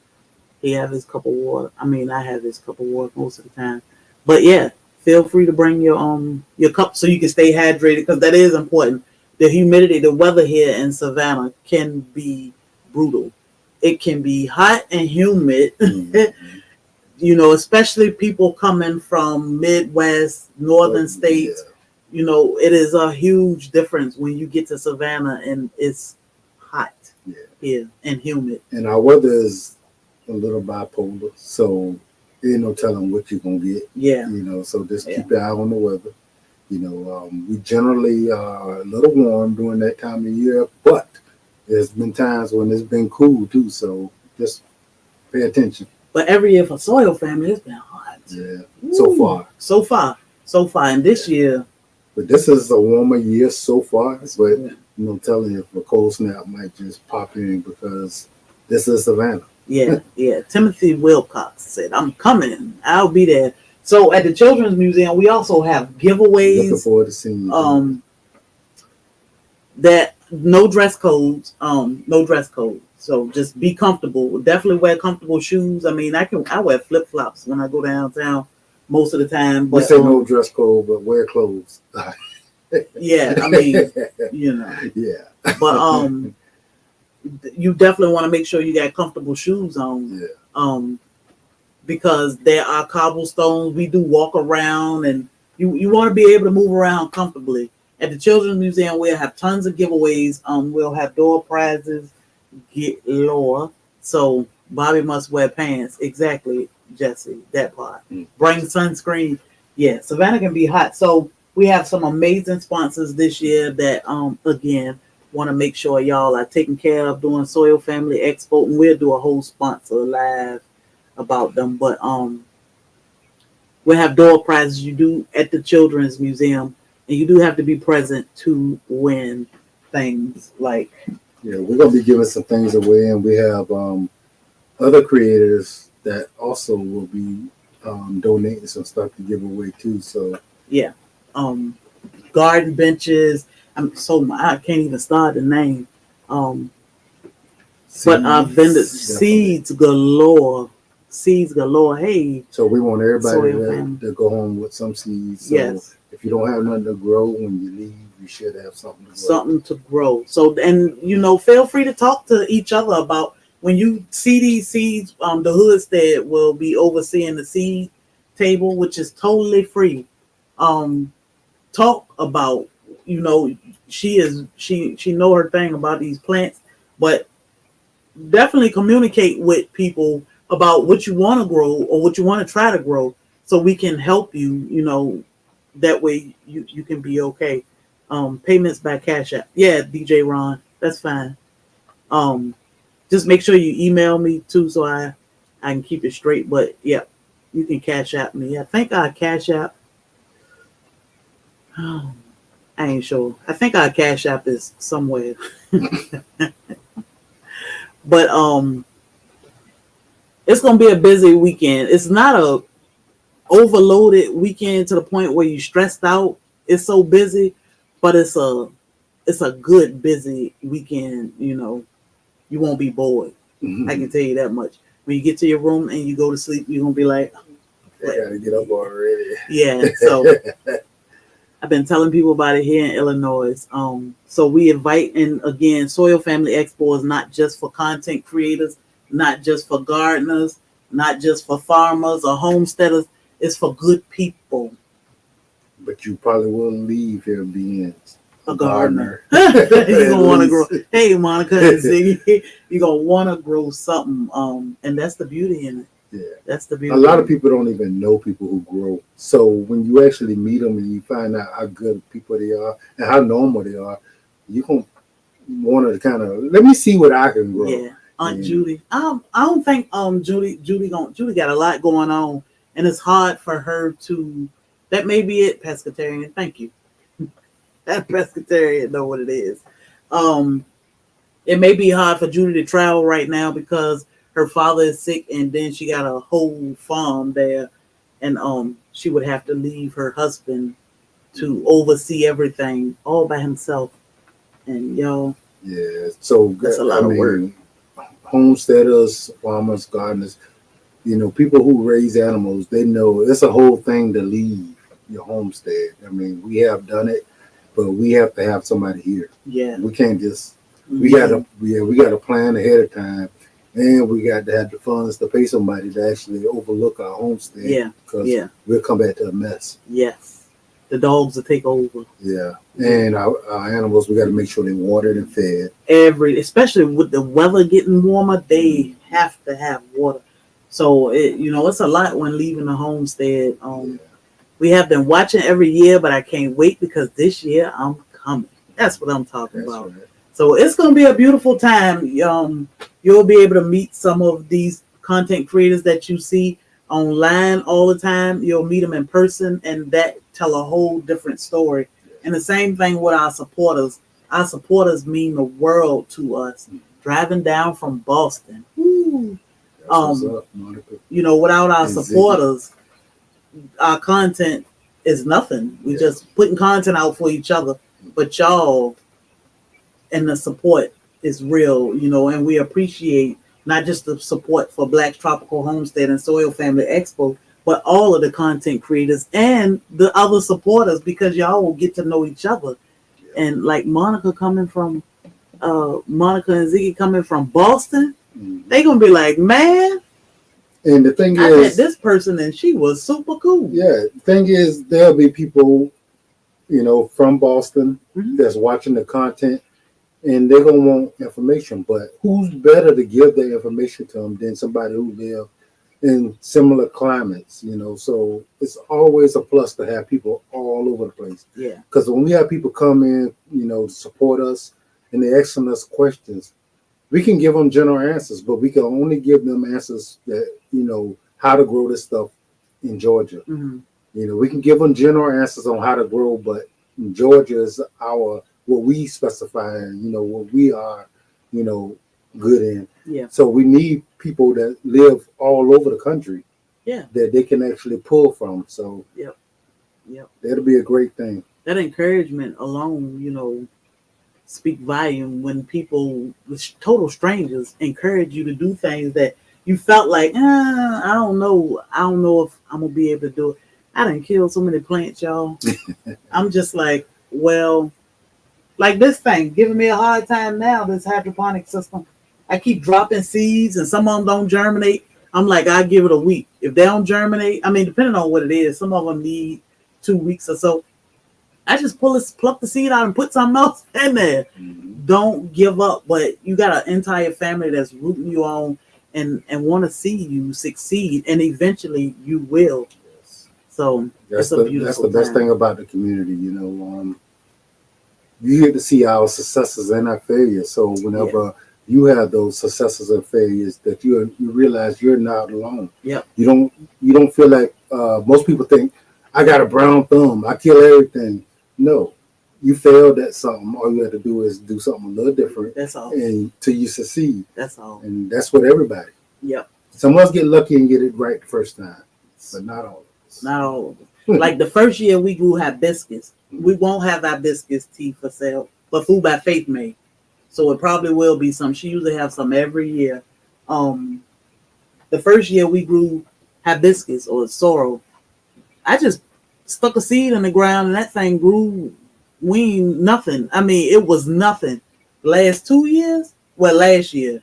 S2: He have his cup of water. I mean, I have his cup of water most of the time. But yeah, feel free to bring your cup so you can stay hydrated because that is important. The humidity, the weather here in Savannah can be brutal. It can be hot and humid. Mm-hmm. Especially people coming from Midwest, northern states. Yeah. It is a huge difference when you get to Savannah and it's hot here and humid.
S1: And our weather is a little bipolar, so ain't no telling what you're gonna get.
S2: Yeah.
S1: So just keep your eye on the weather. We generally are a little warm during that time of year, but there's been times when it's been cool too, so just pay attention.
S2: But every year for SoilFamily, it's been hot.
S1: Yeah. Ooh.
S2: So far. And this year.
S1: But this is a warmer year so far, but telling you if a cold snap might just pop in because this is Savannah.
S2: Yeah. Timothy Wilcox said, I'm coming. I'll be there. So at the Children's Museum, we also have giveaways.
S1: Looking forward to seeing you.
S2: That no dress codes. So just be comfortable. Definitely wear comfortable shoes. I mean, I wear flip flops when I go downtown most of the time. But
S1: we say no dress code, but wear clothes.
S2: Yeah, I mean,
S1: Yeah.
S2: But you definitely want to make sure you got comfortable shoes on.
S1: Yeah.
S2: Because there are cobblestones. We do walk around, and you want to be able to move around comfortably. At the Children's Museum, we'll have tons of giveaways. We'll have door prizes, get lower. So Bobby must wear pants. Exactly, Jesse, that part. Bring sunscreen. Yeah, Savannah can be hot. So we have some amazing sponsors this year that, again, want to make sure y'all are taken care of during SoilFamily Expo. And we'll do a whole sponsor live about them. But we'll have door prizes you do at the Children's Museum. And you do have to be present to win things like.
S1: Yeah, we're going to be giving some things away. And we have other creators that also will be donating some stuff to give away too. So
S2: yeah. Garden benches. I can't even start the name. But our vendors, seeds galore. Hey.
S1: So we want everybody to go home with some seeds. So
S2: yes.
S1: If you don't have nothing to grow when you leave, you should have something to
S2: grow. So, and feel free to talk to each other about when you see these seeds. The Hoodstead will be overseeing the seed table, which is totally free. Talk about, she know her thing about these plants, but definitely communicate with people about what you want to grow or what you want to try to grow, so we can help you. That way you can be okay. Payments by Cash App. Yeah, DJ Ron, that's fine. Just make sure you email me too, so I can keep it straight. But yeah, you can Cash App me. I think our Cash App. I ain't sure. I think our Cash App is somewhere. But it's gonna be a busy weekend. It's not a overloaded weekend to the point where you're stressed out. It's so busy, but it's a good busy weekend. You won't be bored. Mm-hmm. I can tell you that much. When you get to your room and you go to sleep, you're gonna be like,
S1: I gotta get up already.
S2: Yeah. So I've been telling people about it here in Illinois. So we invite, and again, Soil Family Expo is not just for content creators, not just for gardeners, not just for farmers or homesteaders. It's for good people.
S1: But you probably will leave here being
S2: A
S1: a
S2: gardener.
S1: gardener.
S2: You're
S1: At
S2: gonna want to grow.
S1: least.
S2: Hey, Monica and Ziggy, you're gonna want to grow something. And that's the beauty in it.
S1: Yeah.
S2: That's the
S1: A
S2: beauty.
S1: lot of people don't even know people who grow. So when you actually meet them and you find out how good people they are and how normal they are, you can want to kind of let me see what I can grow.
S2: Yeah, Aunt Judy. I don't think Judy got a lot going on, and it's hard for her to. That may be it, pescatarian. Thank you. That pescatarian know what it is. It may be hard for Judy to travel right now because her father is sick, and then she got a whole farm there, and she would have to leave her husband to oversee everything all by himself, and y'all.
S1: Yeah, so
S2: That's a lot of work.
S1: Homesteaders, farmers, gardeners, people who raise animals, they know it's a whole thing to leave your homestead. I mean, we have done it, but we have to have somebody here.
S2: Yeah,
S1: we can't just. We gotta plan ahead of time, and we got to have the funds to pay somebody to actually overlook our homestead.
S2: Yeah,
S1: because we'll come back to a mess.
S2: Yes, the dogs will take over.
S1: Yeah, and our animals, we got to make sure they're watered and fed.
S2: Especially with the weather getting warmer, they have to have water. So it's a lot when leaving the homestead. We have been watching every year, but I can't wait because this year I'm coming. That's what I'm talking about. Right. So it's going to be a beautiful time. You'll be able to meet some of these content creators that you see online all the time. You'll meet them in person, and that tell a whole different story. And the same thing with our supporters. Our supporters mean the world to us. Driving down from Boston.
S1: What's up, Monica?
S2: Without our supporters, our content is nothing. We just putting content out for each other. But y'all and the support is real, and we appreciate not just the support for Black's Tropical Homestead and Soil Family Expo, but all of the content creators and the other supporters, because y'all will get to know each other. Yeah. And like Monica and Ziggy coming from Boston, they gonna be like, man.
S1: And the thing
S2: I met this person and she was super cool.
S1: Yeah, the thing is, there'll be people, from Boston that's watching the content, and they're gonna want information. But who's better to give the information to them than somebody who live in similar climates? So it's always a plus to have people all over the place.
S2: Yeah. Because
S1: when we have people come in, to support us, and they're asking us questions, we can give them general answers, but we can only give them answers that how to grow this stuff in Georgia. We can give them general answers on how to grow, but Georgia is what we specify, what we are, good in.
S2: Yeah.
S1: So we need people that live all over the country.
S2: Yeah.
S1: That they can actually pull from. So
S2: Yep.
S1: That'll be a great thing.
S2: That encouragement alone, speak volume when people, total strangers, encourage you to do things that you felt like, I don't know if I'm gonna be able to do it. I done killed so many plants, y'all. I'm just like, well, like this thing giving me a hard time now, this hydroponic system. I keep dropping seeds and some of them don't germinate. I'm like, I give it a week. If they don't germinate, I mean, depending on what it is, some of them need 2 weeks or so. I just pluck the seed out and put something else in there. Don't give up. But you got an entire family that's rooting you on and want to see you succeed, and eventually you will. So that's the
S1: best thing about the community. You get to see our successes and our failures. So whenever you have those successes and failures, that you realize you're not alone.
S2: Yeah.
S1: You don't feel like most people think, I got a brown thumb, I kill everything. No, you failed at something. All you have to do is do something a little different.
S2: That's all.
S1: And till you succeed.
S2: That's all.
S1: And that's what everybody.
S2: Yep.
S1: Some of us get lucky and get it right the first time, but not all of us.
S2: Not all of us. Like the first year we grew hibiscus. We won't have hibiscus tea for sale, but Food by Faith made. So it probably will be some. She usually have some every year. The first year we grew hibiscus or sorrel, I just stuck a seed in the ground and that thing grew. We ain't nothing. I mean, it was nothing. Last 2 years, well, last year,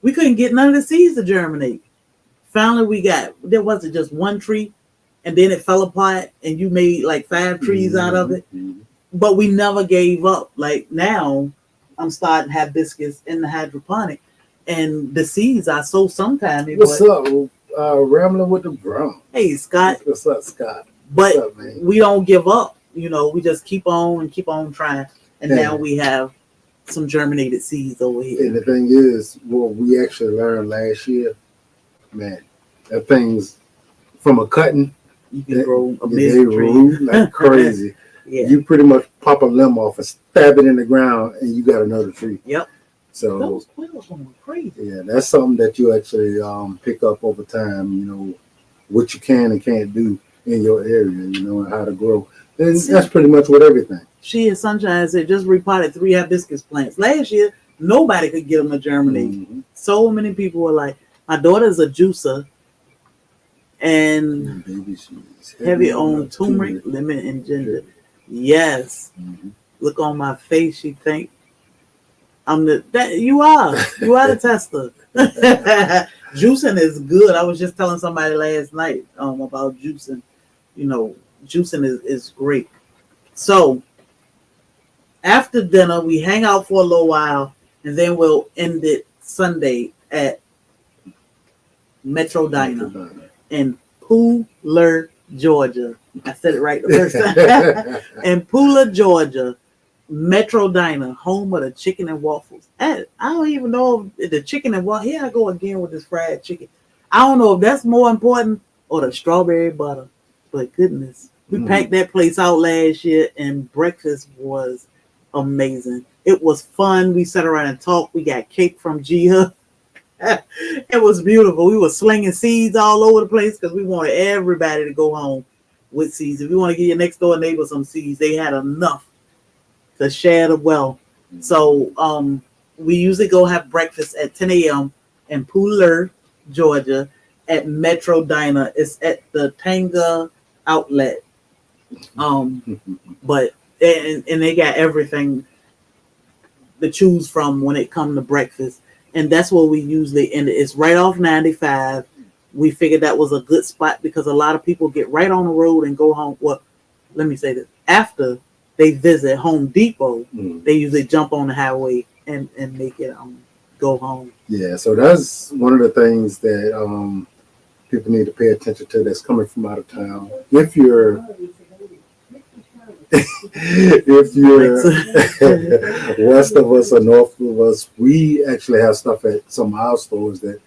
S2: we couldn't get none of the seeds to germinate. Finally, there wasn't just one tree, and then it fell apart, and you made like 5 trees out of it.
S1: Mm-hmm.
S2: But we never gave up. Like now, I'm starting hibiscus in the hydroponic, and the seeds I sow sometime.
S1: What's up? Rambling with the Brown.
S2: Hey, Scott.
S1: What's up, Scott?
S2: But
S1: what's up, man?
S2: We don't give up. We just keep on trying. And now we have some germinated seeds over here.
S1: And the thing is, what we actually learned last year, man, that thing's from a cutting.
S2: You can grow a
S1: big tree like crazy.
S2: Yeah.
S1: You pretty much pop a limb off and stab it in the ground, and you got another tree.
S2: Yep.
S1: So
S2: those quills going crazy.
S1: Yeah, that's something that you actually pick up over time. What you can and can't do in your area. And how to grow. And that's pretty much with everything.
S2: She and Sunshine said just repotted 3 hibiscus plants. Last year, nobody could get them to germinate. Mm-hmm. So many people were like, my daughter's a juicer and heavy on turmeric, lemon, and ginger. Yes. Mm-hmm. Look on my face, she think you are the tester. Juicing is good. I was just telling somebody last night about juicing. Juicing is great. So after dinner, we hang out for a little while, and then we'll end it Sunday at Metro Diner in Pooler, Georgia. I said it right the first time. In Pooler, Georgia, Metro Diner, home of the chicken and waffles. I don't even know if the chicken and waffles. Here I go again with this fried chicken. I don't know if that's more important or the strawberry butter. But goodness, we packed that place out last year, and breakfast was amazing. It was fun. We sat around and talked. We got cake from Gia. It was beautiful. We were slinging seeds all over the place because we wanted everybody to go home with seeds. If you want to give your next door neighbor some seeds, they had enough to share the wealth. So we usually go have breakfast at 10 a.m. in Pooler, Georgia, at Metro Diner. It's at the Tanga outlet. But they got everything to choose from when it comes to breakfast. And that's where we usually end it. It's right off 95. We figured that was a good spot because a lot of people get right on the road and go home. Well, let me say this. After they visit Home Depot, they usually jump on the highway and make it go home.
S1: Yeah, so that's one of the things that people need to pay attention to that's coming from out of town. If you're west of us or north of us, we actually have stuff at some of our stores that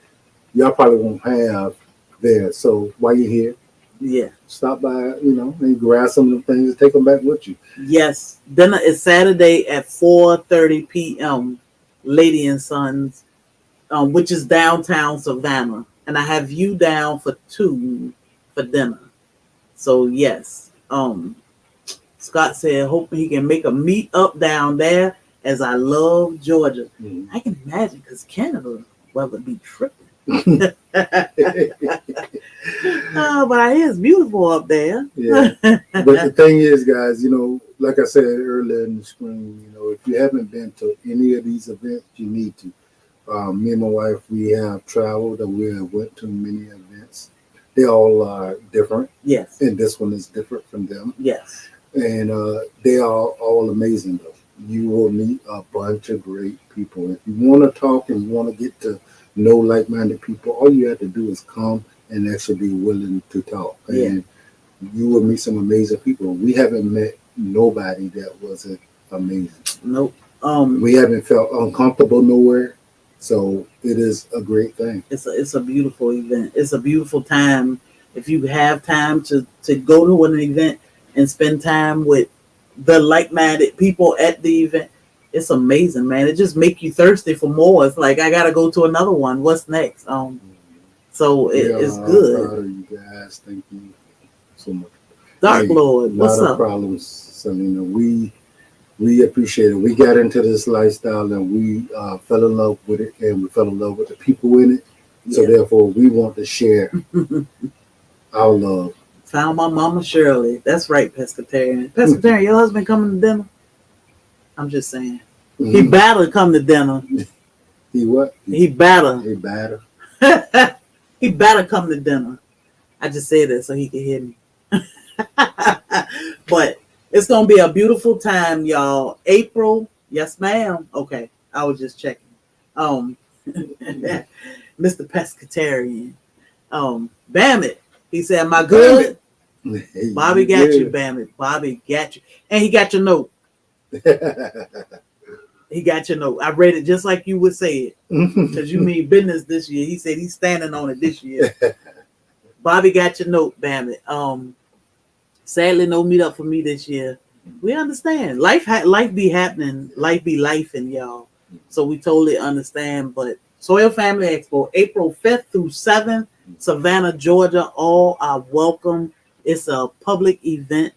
S1: y'all probably won't have there. So while you're here, stop by, and grab some of the things and take them back with you.
S2: Yes, dinner is Saturday at 4:30 p.m. Lady and Sons, which is downtown Savannah, and I have you down for 2 for dinner. So yes, Scott said, hoping he can make a meet up down there, as I love Georgia. I can imagine because Canada weather be tripping. But I hear it's beautiful up there.
S1: Yeah. But the thing is, guys, like I said earlier in the screen, if you haven't been to any of these events, you need to. Me and my wife, we have traveled and we have went to many events. They all are different.
S2: Yes.
S1: And this one is different from them.
S2: Yes.
S1: And they are all amazing, though. You will meet a bunch of great people. If you want to talk and you want to get to know like-minded people, all you have to do is come and actually be willing to talk. And you will meet some amazing people. We haven't met nobody that wasn't amazing.
S2: Nope.
S1: We haven't felt uncomfortable nowhere. So it is a great thing.
S2: It's a beautiful event. It's a beautiful time. If you have time to go to an event and spend time with the like-minded people at the event, it's amazing, man. It just makes you thirsty for more. It's like, I got to go to another one. What's next? So it's good.
S1: I'm proud of you guys. Thank you so much.
S2: Dark Lord, what's up?
S1: Not a problem, Selena. We appreciate it. We got into this lifestyle and we fell in love with it, and we fell in love with the people in it. So therefore, we want to share our love
S2: Found my mama Shirley. That's right, pescatarian. Pescatarian, your husband coming to dinner? I'm just saying. He better come to dinner.
S1: He what?
S2: He better.
S1: He better.
S2: He better come to dinner. I just said that so he can hear me. But it's going to be a beautiful time, y'all. April. Yes, ma'am. Okay. I was just checking. Mr. Pescatarian. Bammit. He said, am I good?
S1: Hey,
S2: Bobby got you, Bammit. Bobby got you. And he got your note. He got your note. I read it just like you would say it. Because you mean business this year. He said he's standing on it this year. Bobby got your note, Bammit. Sadly, no meetup for me this year. We understand. Life be happening. Life be lifing, y'all. So we totally understand. But SoilFamily Expo, April 5th through 7th, Savannah, Georgia. All are welcome. It's a public event.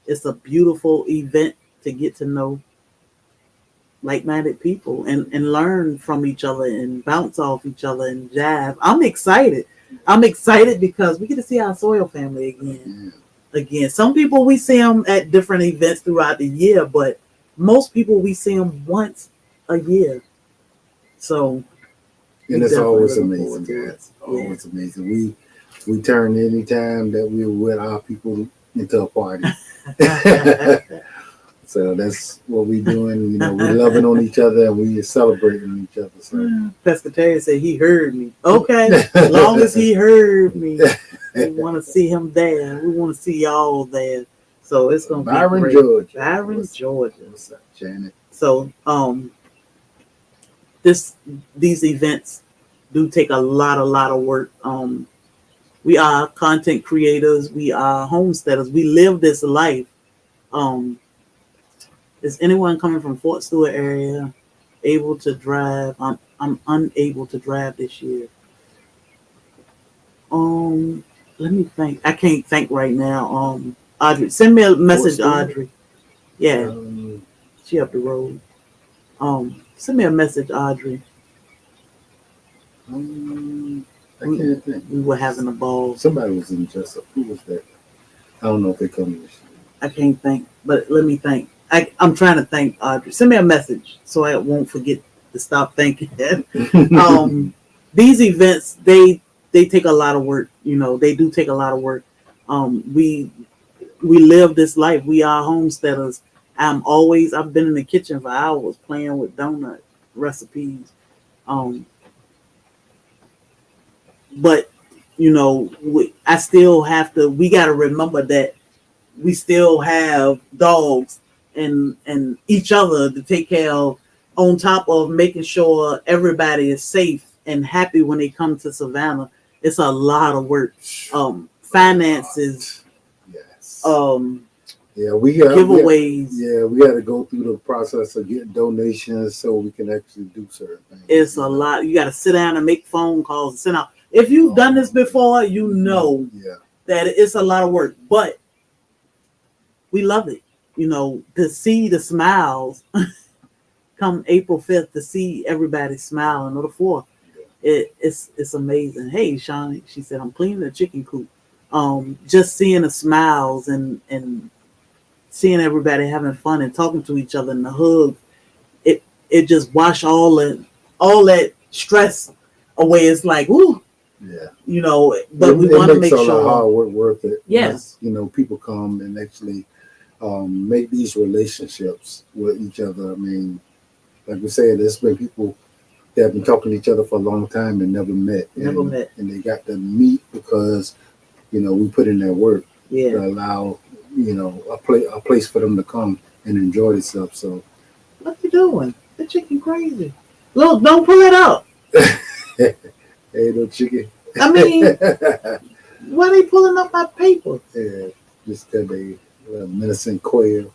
S2: It's a beautiful event to get to know like-minded people and learn from each other and bounce off each other and jive. I'm excited. I'm excited because we get to see our soil family again. Again, some people we see them at different events throughout the year, but most people we see them once a year. So,
S1: and it's always amazing, guys. Always amazing. We turn any time that we're with our people into a party. So that's what we're doing. You know, we're loving on each other and we're celebrating each other. So
S2: Pescatarian said he heard me. Okay, as long as he heard me, we want to see him there. We want to see y'all there. So it's gonna
S1: Byron,
S2: be great.
S1: Georgia.
S2: Byron, Georgia.
S1: What's up, Janet?
S2: So these events do take a lot of work. We are content creators. We are homesteaders. We live this life. Is anyone coming from Fort Stewart area able to drive? I'm unable to drive this year. Let me think. I can't think right now. Audrey, send me a message, Audrey. Yeah, she up the road. Send me a message, Audrey.
S1: I can't think.
S2: We were having a ball.
S1: Somebody was in Jessup. Who was that? I don't know if they come this year.
S2: I can't think, but let me think. I'm trying to think, Audrey. Send me a message so I won't forget to stop thinking. These events, they take a lot of work. You know, they do take a lot of work. We live this life. We are homesteaders. I've been in the kitchen for hours playing with donut recipes. But you know, I still have to. We got to remember that we still have dogs and each other to take care of, on top of making sure everybody is safe and happy when they come to Savannah. It's a lot of work. Finances.
S1: Yes.
S2: We got giveaways.
S1: We got to go through the process of getting donations so we can actually do certain things.
S2: It's a lot. You got to sit down and make phone calls and send out. If you've done this before, you know that it's a lot of work, but we love it. You know, to see the smiles come April 5th, to see everybody smiling, or the 4th, it's amazing. Hey, Shawnee, she said, I'm cleaning the chicken coop. Just seeing the smiles and seeing everybody having fun and talking to each other and the hugs, it just wash all that stress away. It's like, ooh.
S1: Yeah,
S2: you know, but we want to make sure
S1: hard work worth it.
S2: Yes,
S1: you know, people come and actually make these relationships with each other. I mean, like we said, there's been people that have been talking to each other for a long time and never met, and they got to meet because you know we put in that work to allow a place for them to come and enjoy themselves. So,
S2: what you doing? The chicken crazy. Look, don't pull it up.
S1: Hey, no chicken.
S2: I mean, why they pulling up my paper?
S1: Yeah, just that they menacing quail.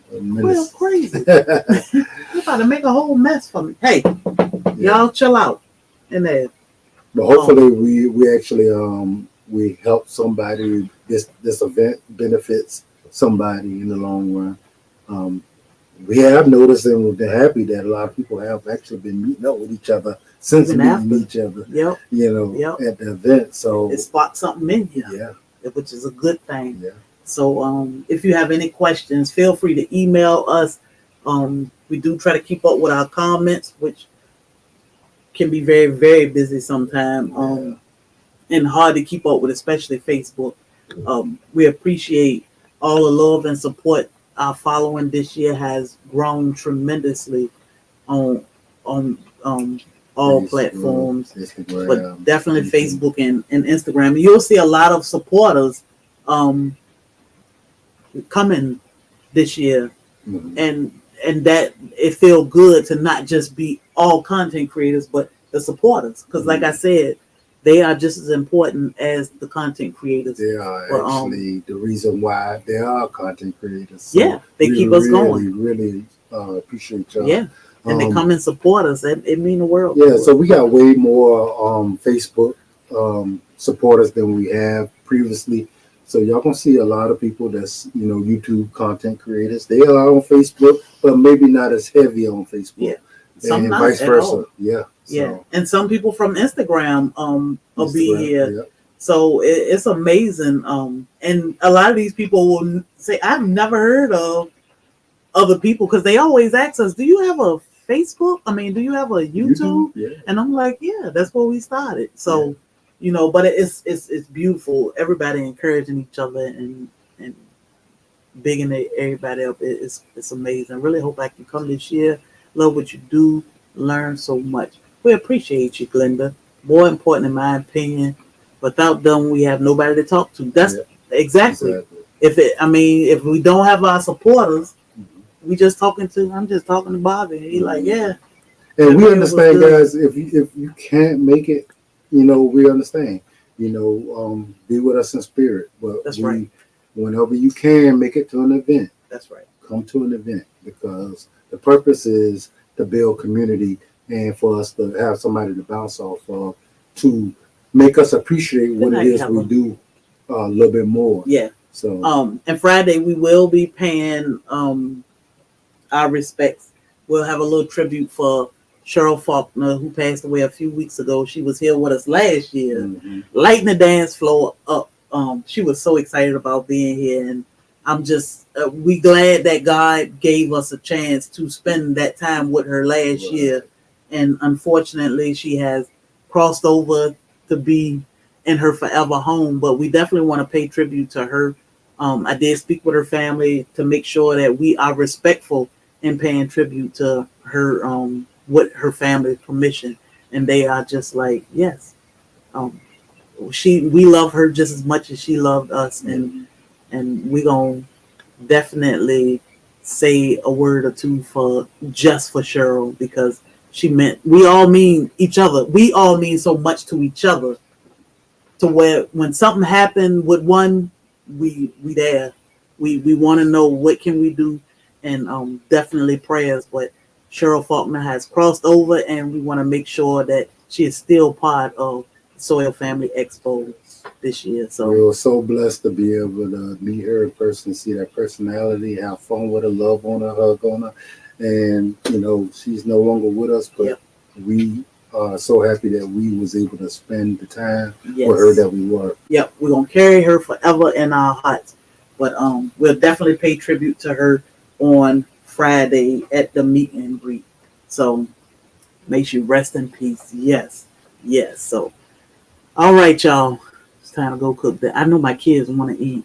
S2: Quail crazy. You're about to make a whole mess for me. Hey, y'all chill out in there.
S1: But hopefully we actually we help somebody. This event benefits somebody in the long run. We have noticed and we've been happy that a lot of people have actually been meeting up with each other since meeting each other.
S2: Yep.
S1: You know, at the event. So
S2: it sparked something in you.
S1: Yeah.
S2: which is a good thing.
S1: Yeah.
S2: So if you have any questions, feel free to email us. We do try to keep up with our comments, which can be very, very busy sometimes, and hard to keep up with, especially Facebook. We appreciate all the love and support. Our following this year has grown tremendously on all
S1: Facebook,
S2: platforms,
S1: Instagram,
S2: but definitely Facebook and Instagram. You'll see a lot of supporters coming this year, and that it feels good to not just be all content creators, but the supporters. Because, like I said, they are just as important as the content creators.
S1: They are actually the reason why they are content creators. So
S2: yeah, they keep us going.
S1: Really appreciate y'all.
S2: Yeah, and they come and support us. It means the world.
S1: Yeah, so we got way more Facebook supporters than we have previously. So y'all gonna see a lot of people that's YouTube content creators. They are on Facebook, but maybe not as heavy on Facebook.
S2: Yeah,
S1: and vice versa. Yeah.
S2: Yeah, and some people from Instagram will be here. Yeah. So it's amazing. And a lot of these people will say, I've never heard of other people, because they always ask us, do you have a Facebook? I mean, do you have a YouTube?
S1: Yeah.
S2: And I'm like, yeah, that's where we started. So, but it's beautiful. Everybody encouraging each other and bigging everybody up. It's amazing. I really hope I can come this year. Love what you do. Learn so much. We appreciate you, Glenda. More important, in my opinion. Without them, we have nobody to talk to. That's exactly. If we don't have our supporters, I'm just talking to Bobby. He like, yeah.
S1: And we understand, guys. If you can't make it, we understand. Be with us in spirit. But
S2: that's right.
S1: Whenever you can make it to an event,
S2: that's right.
S1: Come to an event, because the purpose is to build community and for us to have somebody to bounce off of, to make us appreciate what it is we do a little bit more.
S2: Yeah.
S1: So
S2: and Friday we will be paying our respects. We'll have a little tribute for Cheryl Faulkner, who passed away a few weeks ago. She was here with us last year, lighting the dance floor up. She was so excited about being here, and I'm just we glad that God gave us a chance to spend that time with her last year. And unfortunately, she has crossed over to be in her forever home. But we definitely want to pay tribute to her. I did speak with her family to make sure that we are respectful in paying tribute to her with her family's permission. And they are just like, yes. We love her just as much as she loved us. And we gonna definitely say a word or two for Cheryl, because we all mean each other. We all mean so much to each other, to where when something happened with one, we there. We want to know what can we do, and definitely prayers. But Cheryl Faulkner has crossed over, and we want to make sure that she is still part of SoilFamily Expo this year. So
S1: we were so blessed to be able to meet her in person, see that personality, have fun with her, love on her, hug on her. And she's no longer with us, but we are so happy that we was able to spend the time with her that we were.
S2: Yep, we're gonna carry her forever in our hearts. But we'll definitely pay tribute to her on Friday at the meet and greet. So may she rest in peace. Yes. So all right, y'all. It's time to go cook that. I know my kids want to eat.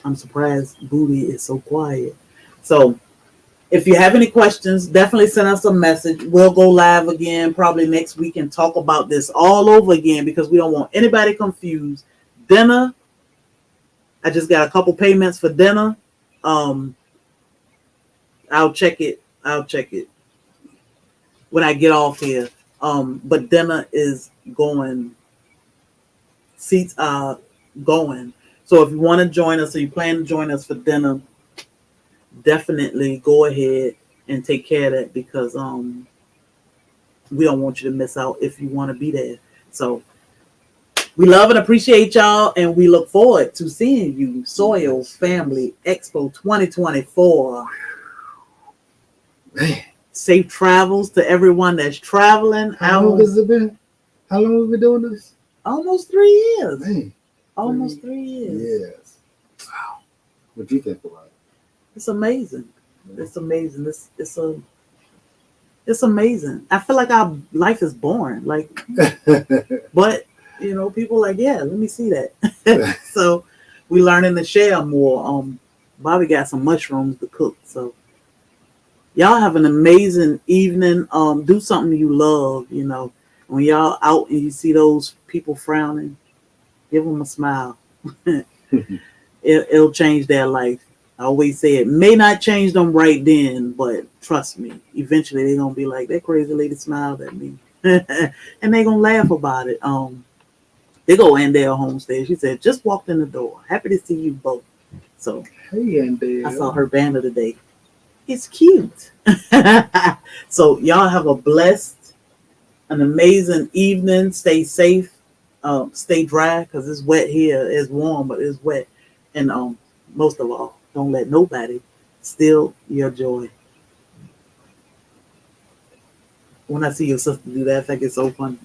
S2: I'm surprised Booty is so quiet. So if you have any questions, definitely send us a message. We'll go live again probably next week and talk about this all over again, because we don't want anybody confused. Dinner, I just got a couple payments for dinner. I'll check it when I get off here. But dinner is going. Seats are going. So if you want to join us, or you plan to join us for dinner, definitely go ahead and take care of that, because we don't want you to miss out if you want to be there. So we love and appreciate y'all, and we look forward to seeing you SoilFamily Expo 2024.
S1: Man.
S2: Safe travels to everyone that's traveling.
S1: How long has it been? How long have we been doing this?
S2: Almost 3 years.
S1: Man.
S2: Almost 3 years.
S1: Yes. Wow. What do you think about
S2: It's amazing. It's amazing. It's amazing. I feel like our life is boring. Like,
S1: it?
S2: but people like, yeah, let me see that. So we learning to share more. Bobby got some mushrooms to cook. So y'all have an amazing evening. Do something you love. When y'all out and you see those people frowning, give them a smile. It'll change their life. I always say it may not change them right then, but trust me, eventually they're gonna be like, that crazy lady smiled at me. And they're gonna laugh about it. They go in there homestead. She said, just walked in the door. Happy to see you both. So
S1: Hey, Andale.
S2: I saw her banner today. It's cute. So y'all have a blessed, an amazing evening. Stay safe. Stay dry because it's wet here. It's warm, but it's wet. And most of all, don't let nobody steal your joy. When I see your sister do that, I think it's so funny.